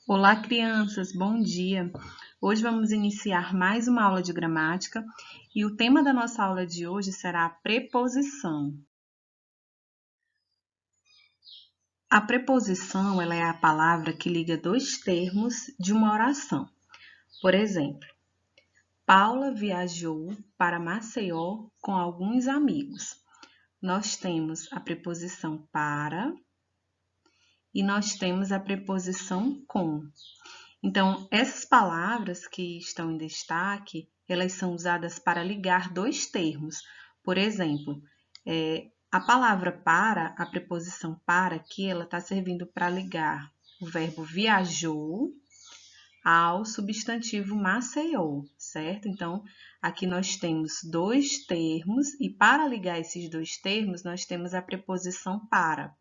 Olá, crianças, bom dia! Hoje vamos iniciar mais uma aula de gramática e o tema da nossa aula de hoje será a preposição. A preposição ela é a palavra que liga dois termos de uma oração. Por exemplo, Paula viajou para Maceió com alguns amigos. Nós temos a preposição para e nós temos a preposição com. Então, essas palavras que estão em destaque, elas são usadas para ligar dois termos. Por exemplo, a palavra para, a preposição para aqui, ela está servindo para ligar o verbo viajou ao substantivo Maceió, certo? Então, aqui nós temos dois termos e para ligar esses dois termos, nós temos a preposição para.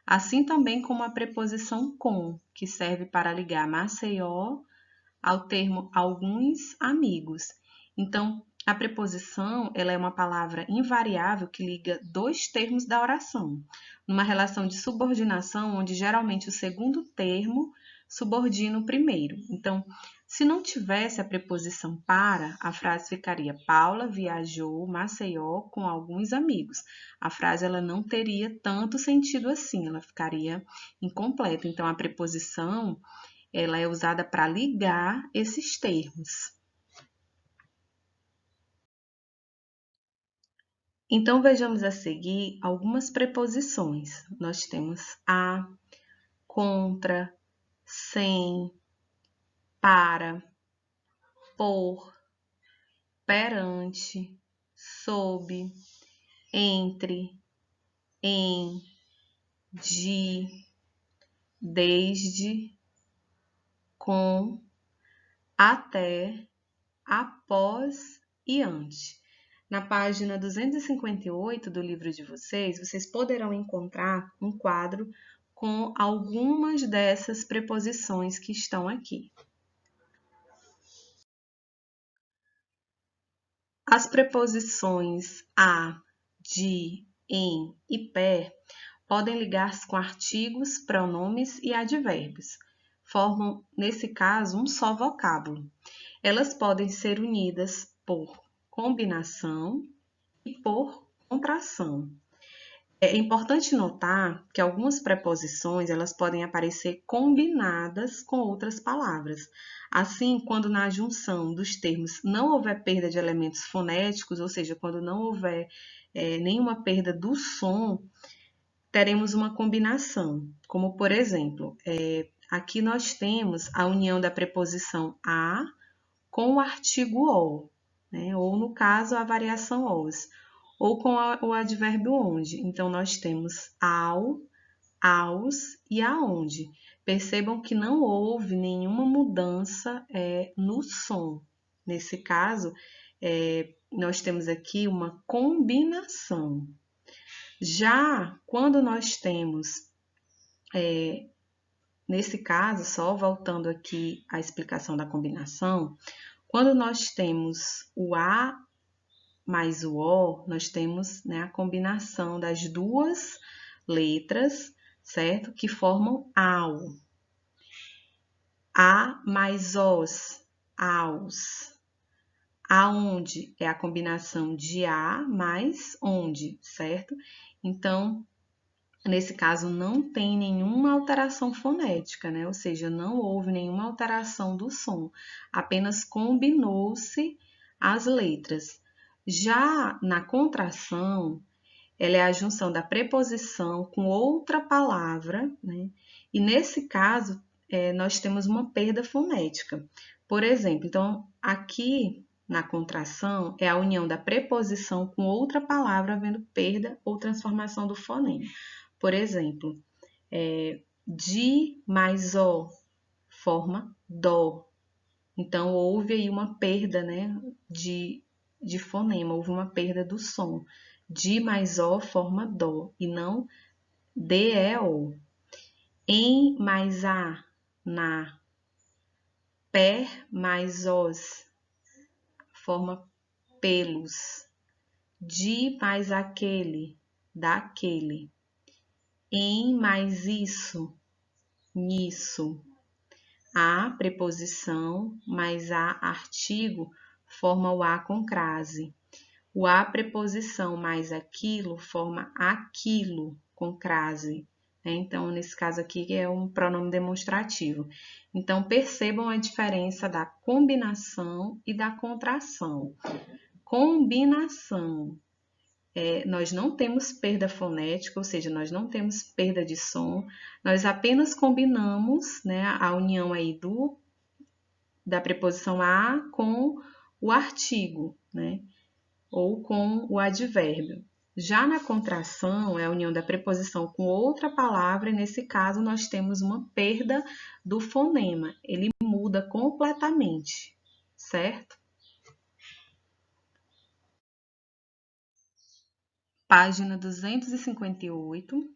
Assim também como a preposição com, que serve para ligar Maceió ao termo alguns amigos. Então, a preposição ela é uma palavra invariável que liga dois termos da oração, numa relação de subordinação onde geralmente o segundo termo subordina o primeiro. Então, se não tivesse a preposição para, a frase ficaria Paula viajou Maceió com alguns amigos. A frase ela não teria tanto sentido assim, ela ficaria incompleta. Então, a preposição ela é usada para ligar esses termos. Então, vejamos a seguir algumas preposições. Nós temos a, contra, sem, para, por, perante, sob, entre, em, de, desde, com, até, após e ante. Na página 258 do livro de vocês poderão encontrar um quadro com algumas dessas preposições que estão aqui. As preposições a, de, em e pé podem ligar-se com artigos, pronomes e advérbios. Formam, nesse caso, um só vocábulo. Elas podem ser unidas por combinação e por contração. É importante notar que algumas preposições elas podem aparecer combinadas com outras palavras. Assim, quando na junção dos termos não houver perda de elementos fonéticos, ou seja, quando não houver nenhuma perda do som, teremos uma combinação. Como, por exemplo, aqui nós temos a união da preposição a com o artigo o, né? Ou no caso a variação os, ou com o advérbio onde. Então nós temos ao, aos e aonde. Percebam que não houve nenhuma mudança no som. Nesse caso, nós temos aqui uma combinação. Já quando nós temos, nesse caso, só voltando aqui à explicação da combinação, quando nós temos o A mais o O, nós temos, né, a combinação das duas letras, certo? Que formam AU. A mais OS, AUS. Aonde é a combinação de A mais onde, certo? Então, nesse caso, não tem nenhuma alteração fonética, né? Ou seja, não houve nenhuma alteração do som, apenas combinou-se as letras. Já na contração, ela é a junção da preposição com outra palavra, né? E nesse caso, nós temos uma perda fonética. Por exemplo, então, aqui na contração é a união da preposição com outra palavra, havendo perda ou transformação do fonema. Por exemplo, de mais o forma dó. Então, houve aí uma perda, né, de fonema, houve uma perda do som. De mais o forma dó e não de-e-o. Em mais a, na. Per mais os forma pelos. De mais aquele, daquele. Em mais isso, nisso. A preposição mais a artigo forma o a com crase. O a preposição mais aquilo forma aquilo com crase. Então, nesse caso aqui é um pronome demonstrativo. Então, percebam a diferença da combinação e da contração. Combinação. Nós não temos perda fonética, ou seja, nós não temos perda de som, nós apenas combinamos, né, a união aí da preposição a com o artigo, né, ou com o advérbio. Já na contração, é a união da preposição com outra palavra, e nesse caso nós temos uma perda do fonema, ele muda completamente, certo? Página 258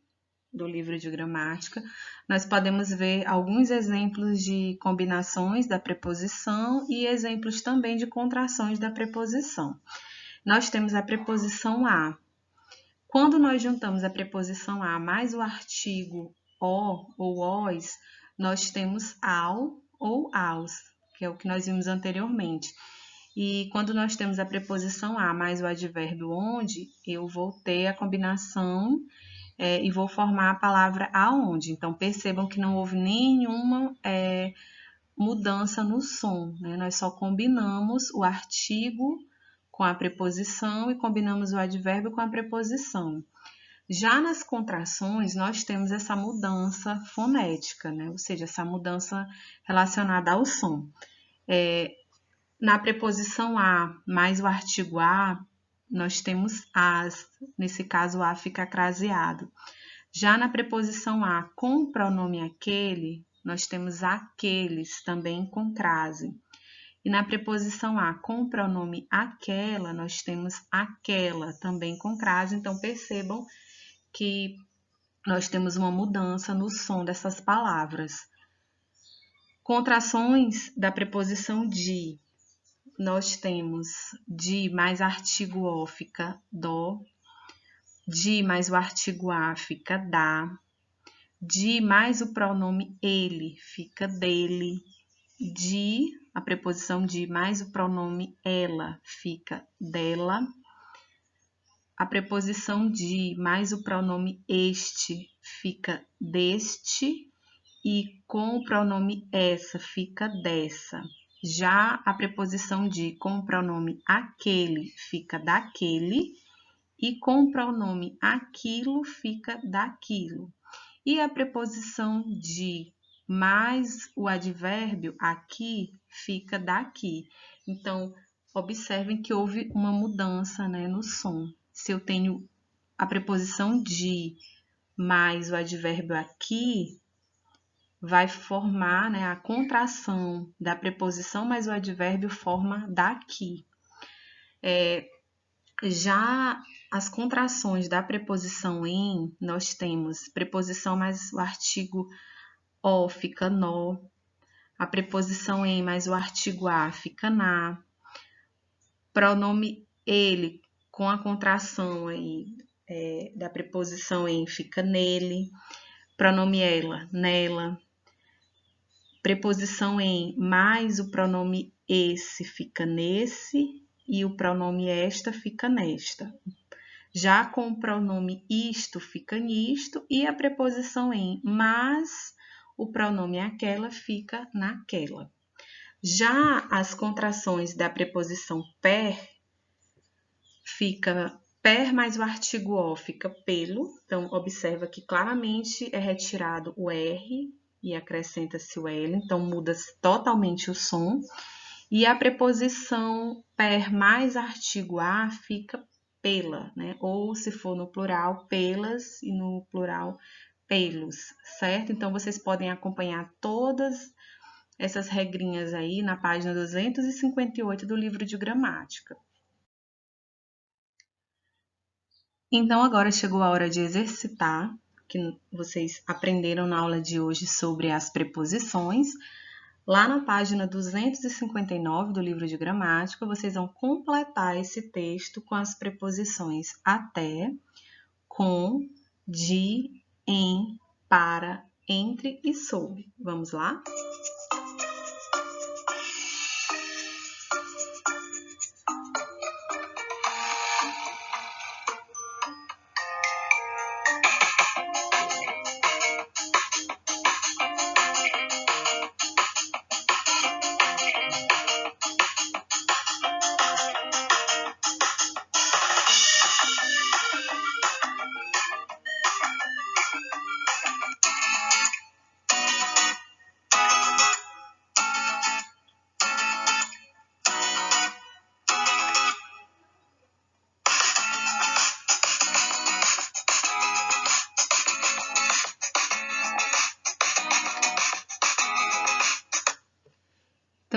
do livro de gramática, nós podemos ver alguns exemplos de combinações da preposição e exemplos também de contrações da preposição. Nós temos a preposição a. Quando nós juntamos a preposição a mais o artigo o ou os, nós temos ao ou aos, que é o que nós vimos anteriormente. E quando nós temos a preposição a mais o advérbio onde, eu vou ter a combinação e vou formar a palavra aonde. Então, percebam que não houve nenhuma mudança no som, né? Nós só combinamos o artigo com a preposição e combinamos o advérbio com a preposição. Já nas contrações, nós temos essa mudança fonética, né? Ou seja, essa mudança relacionada ao som. Na preposição a mais o artigo a, nós temos as, nesse caso o a fica craseado. Já na preposição a com o pronome aquele, nós temos aqueles, também com crase. E na preposição a com o pronome aquela, nós temos aquela, também com crase. Então, percebam que nós temos uma mudança no som dessas palavras. Contrações da preposição de. Nós temos de mais artigo o fica dó, de mais o artigo a fica dá, de mais o pronome ele fica dele, de, a preposição de mais o pronome ela fica dela, a preposição de mais o pronome este fica deste e com o pronome essa fica dessa. Já a preposição de com o pronome aquele fica daquele e com o pronome aquilo fica daquilo. E a preposição de mais o advérbio aqui fica daqui. Então, observem que houve uma mudança, né, no som. Se eu tenho a preposição de mais o advérbio aqui, vai formar, né, a contração da preposição mais o advérbio forma daqui. Já as contrações da preposição em, nós temos preposição mais o artigo o fica nó, a preposição em mais o artigo a fica na, pronome ele com a contração aí, da preposição em fica nele, pronome ela, nela, preposição em mais o pronome esse fica nesse e o pronome esta fica nesta. Já com o pronome isto fica nisto e a preposição em mais o pronome aquela fica naquela. Já as contrações da preposição per, fica per mais o artigo o fica pelo. Então, observa que claramente é retirado o R e acrescenta-se o L, então muda totalmente o som. E a preposição per mais artigo a fica pela, né? Ou se for no plural, pelas e no plural, pelos, certo? Então, vocês podem acompanhar todas essas regrinhas aí na página 258 do livro de gramática. Então, agora chegou a hora de exercitar, que vocês aprenderam na aula de hoje sobre as preposições. Lá na página 259 do livro de gramática, vocês vão completar esse texto com as preposições até, com, de, em, para, entre e sob. Vamos lá?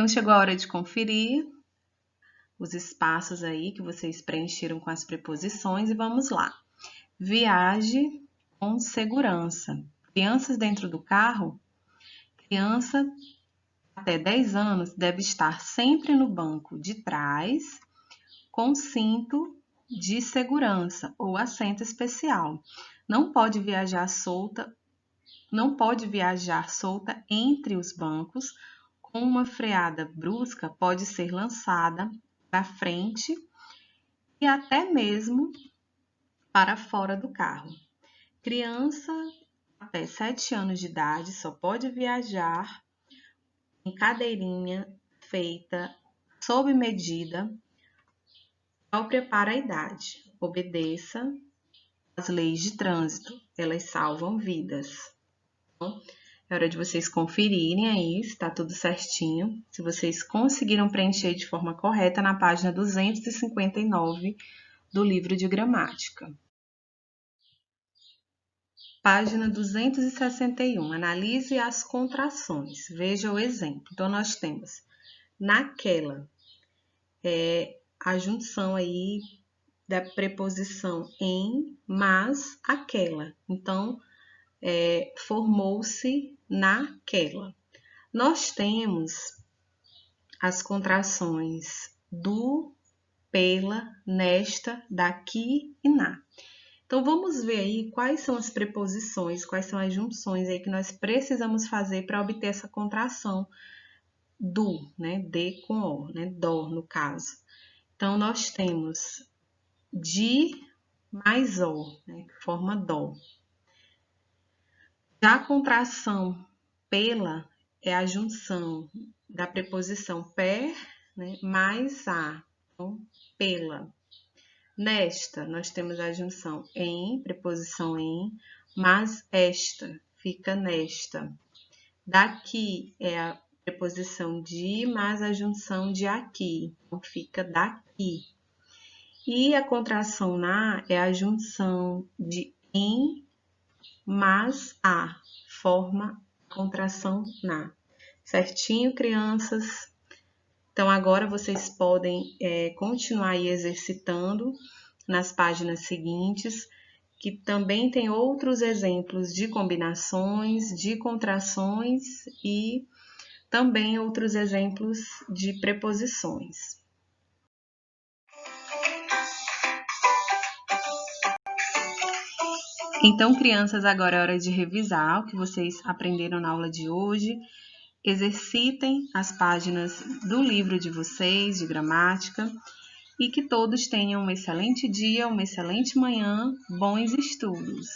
Então, chegou a hora de conferir os espaços aí que vocês preencheram com as preposições e vamos lá. Viaje com segurança. Crianças dentro do carro? Criança até 10 anos deve estar sempre no banco de trás com cinto de segurança ou assento especial. Não pode viajar solta entre os bancos. Com uma freada brusca, pode ser lançada para frente e até mesmo para fora do carro. Criança até 7 anos de idade só pode viajar em cadeirinha feita sob medida própria para a idade. Obedeça às leis de trânsito, elas salvam vidas. Então, é hora de vocês conferirem aí se está tudo certinho, se vocês conseguiram preencher de forma correta na página 259 do livro de gramática. Página 261, analise as contrações. Veja o exemplo. Então, nós temos naquela, a junção aí da preposição em, mas, aquela. Então, formou-se naquela. Nós temos as contrações do, pela, nesta, daqui e na. Então, vamos ver aí quais são as preposições, quais são as junções aí que nós precisamos fazer para obter essa contração do, né? De com o, né? Dó, no caso. Então, nós temos de mais o, né? Que forma dó. Já a contração pela é a junção da preposição per, né? Mais a. Então, pela. Nesta, nós temos a junção em, preposição em, mas esta fica nesta. Daqui é a preposição de, mas a junção de aqui, então fica daqui. E a contração na é a junção de em, mas a, forma a contração na. Certinho, crianças? Então, agora vocês podem continuar aí exercitando nas páginas seguintes, que também tem outros exemplos de combinações, de contrações e também outros exemplos de preposições. Então, crianças, agora é hora de revisar o que vocês aprenderam na aula de hoje. Exercitem as páginas do livro de vocês, de gramática, e que todos tenham um excelente dia, uma excelente manhã, bons estudos!